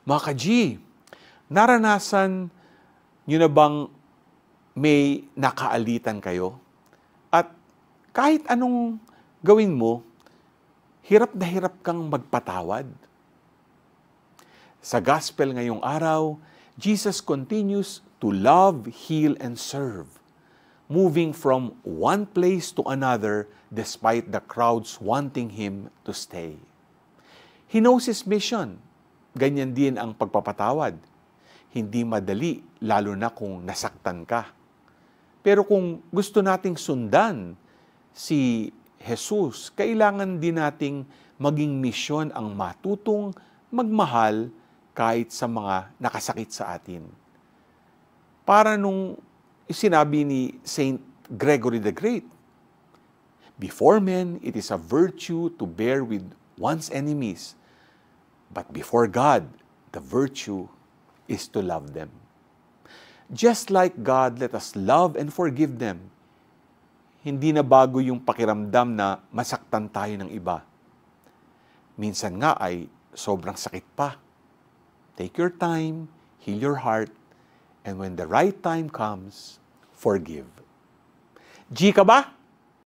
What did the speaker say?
Mga ka-G, naranasan nyo na bang may nakaalitan kayo? At kahit anong gawin mo, hirap na hirap kang magpatawad. Sa gospel ngayong araw, Jesus continues to love, heal, and serve, moving from one place to another despite the crowds wanting Him to stay. He knows His mission. Ganyan din ang pagpapatawad. Hindi madali, lalo na kung nasaktan ka. Pero kung gusto nating sundan si Jesus, kailangan din nating maging misyon ang matutong magmahal kahit sa mga nakasakit sa atin. Para nung sinabi ni Saint Gregory the Great, before men, it is a virtue to bear with one's enemies, but before God, the virtue is to love them. Just like God, let us love and forgive them. Hindi na bago yung pakiramdam na masaktan tayo ng iba. Minsan nga ay sobrang sakit pa. Take your time, heal your heart, and when the right time comes, forgive. G ka ba?